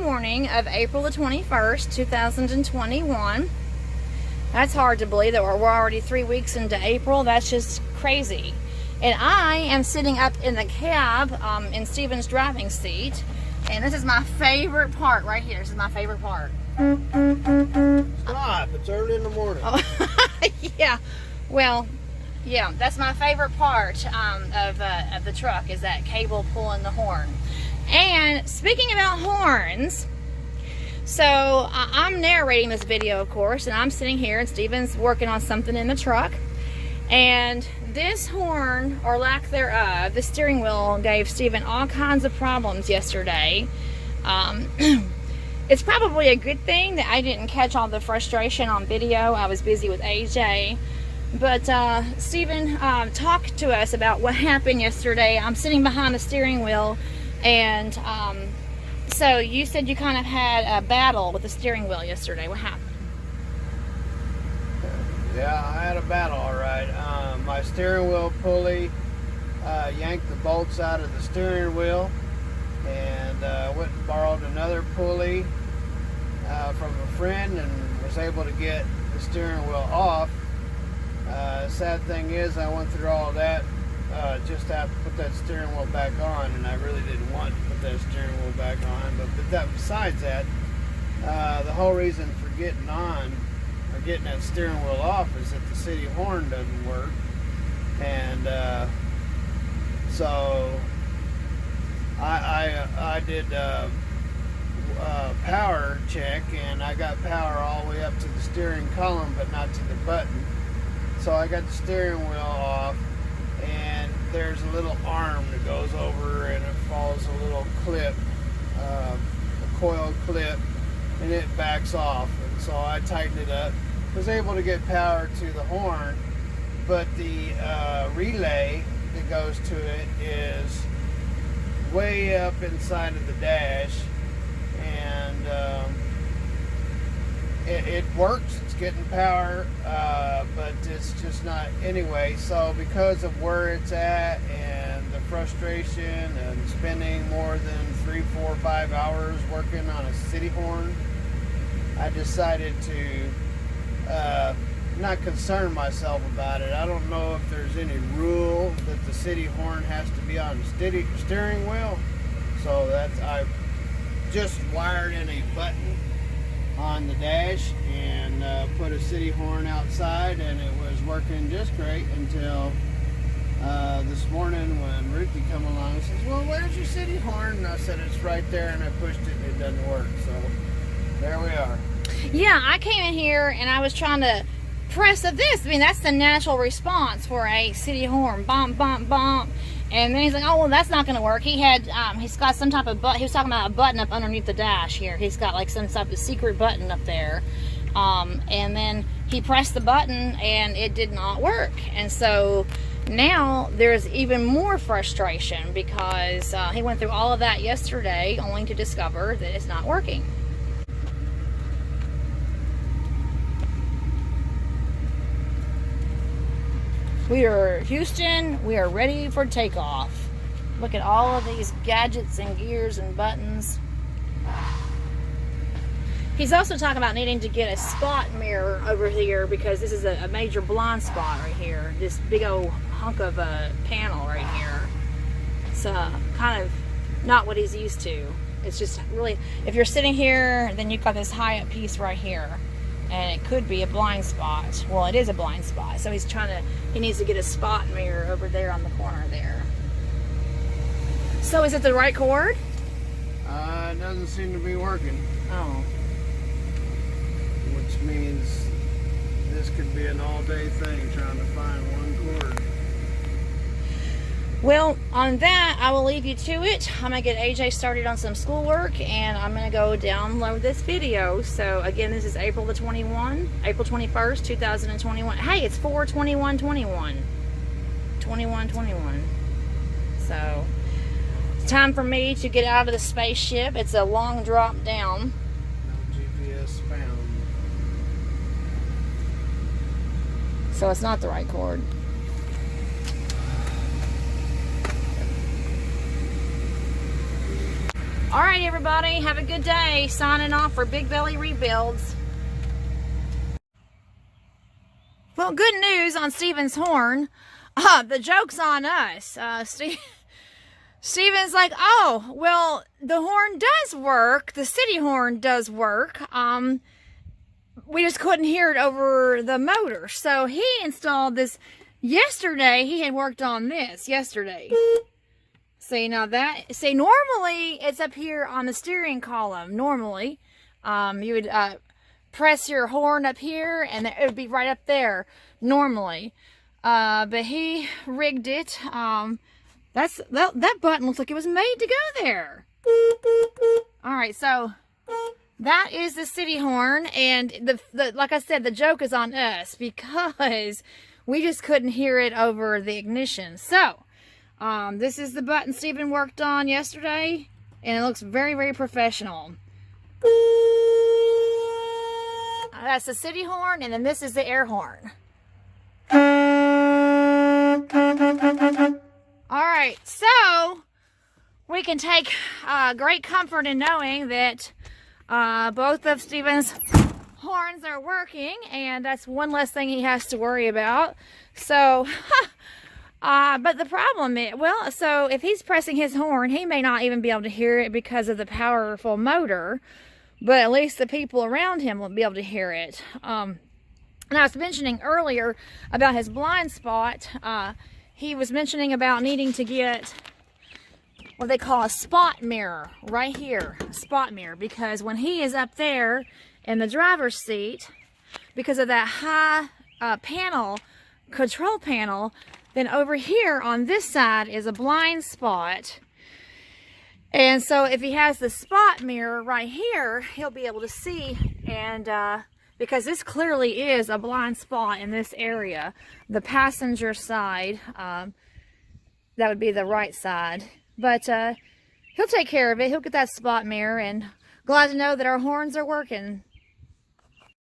morning of April the 21st, 2021. That's hard to believe that we're already 3 weeks into April. That's just crazy. And I am sitting up in the cab in Steven's driving seat. And this is my favorite part right here. This is my favorite part. Stop. It's early in the morning. Oh, yeah. Well, yeah, that's my favorite part of the truck is that cable pulling the horn. And speaking about horns, so I'm narrating this video, of course, and I'm sitting here and Steven's working on something in the truck. And this horn, or lack thereof, the steering wheel gave Steven all kinds of problems yesterday. It's probably a good thing that I didn't catch all the frustration on video. I was busy with AJ. But Steven talked to us about what happened yesterday. I'm sitting behind the steering wheel, and so you said you kind of had a battle with the steering wheel yesterday. What happened? Yeah, I had a battle, all right. My steering wheel pulley yanked the bolts out of the steering wheel, and went and borrowed another pulley from a friend and was able to get the steering wheel off. Sad thing is, I went through all of that just to have to put that steering wheel back on, and I really didn't want to put that steering wheel back on. But besides that, the whole reason for getting that steering wheel off is that the city horn doesn't work, and so I did power check, and I got power all the way up to the steering column, but not to the button. So I got the steering wheel off, and there's a little arm that goes over, and it follows a little clip, a coil clip, and it backs off. And so I tightened it up, was able to get power to the horn, but the relay that goes to it is way up inside of the dash, and it works. It's getting power, but it's just not anyway. So because of where it's at and the frustration and spending more than 3, 4, 5 hours working on a city horn, I decided to not concern myself about it. I don't know if there's any rule that the city horn has to be on the steering wheel, so I just wired in a button on the dash and put a city horn outside, and it was working just great until this morning when Ruthie come along and says, "Well, where's your city horn?" And I said, "It's right there," and I pushed it and it doesn't work. So there we are. Yeah, I came in here and I was trying to press this. I mean, that's the natural response for a city horn. Bump, bump, bump. And then he's like, "Oh, well, that's not going to work." He had, he's got some type of he was talking about a button up underneath the dash here. He's got like some type of secret button up there. And then he pressed the button and it did not work. And so now there's even more frustration because he went through all of that yesterday only to discover that it's not working. We are Houston, we are ready for takeoff. Look at all of these gadgets and gears and buttons. He's also talking about needing to get a spot mirror over here because this is a major blind spot right here. This big old hunk of a panel right here. It's kind of not what he's used to. It's just really, if you're sitting here, then you've got this high up piece right here. And it could be a blind spot. Well, it is a blind spot. So he needs to get a spot mirror over there on the corner there. So is it the right cord? It doesn't seem to be working. Oh. Which means this could be an all-day thing trying to find one cord. Well, on that, I will leave you to it. I'm going to get AJ started on some schoolwork, and I'm going to go download this video. So, again, this is April 21st, 2021. Hey, it's 4/21/21. 21/21. So, it's time for me to get out of the spaceship. It's a long drop down. No GPS found. So, it's not the right cord. All right, everybody, have a good day. Signing off for Big Belly Rebuilds. Well, good news on Steven's horn. The joke's on us. Steven's like, oh, well, the horn does work. The city horn does work. We just couldn't hear it over the motor. So he installed this yesterday. He had worked on this yesterday. See, now that, see, normally it's up here on the steering column. Normally, you would press your horn up here and it would be right up there normally. But he rigged it. That button looks like it was made to go there. All right, so that is the city horn, and the like I said, the joke is on us because we just couldn't hear it over the ignition. So this is the button Steven worked on yesterday, and it looks very, very professional. That's the city horn, and then this is the air horn. All right, so we can take great comfort in knowing that both of Steven's horns are working, and that's one less thing he has to worry about. So, but the problem is, well, so if he's pressing his horn, he may not even be able to hear it because of the powerful motor, but at least the people around him will be able to hear it. And I was mentioning earlier about his blind spot. He was mentioning about needing to get what they call a spot mirror right here, a spot mirror, because when he is up there in the driver's seat, because of that high control panel, then over here on this side is a blind spot. And so if he has the spot mirror right here, he'll be able to see, and because this clearly is a blind spot in this area, the passenger side, that would be the right side. But he'll take care of it. He'll get that spot mirror, and glad to know that our horns are working.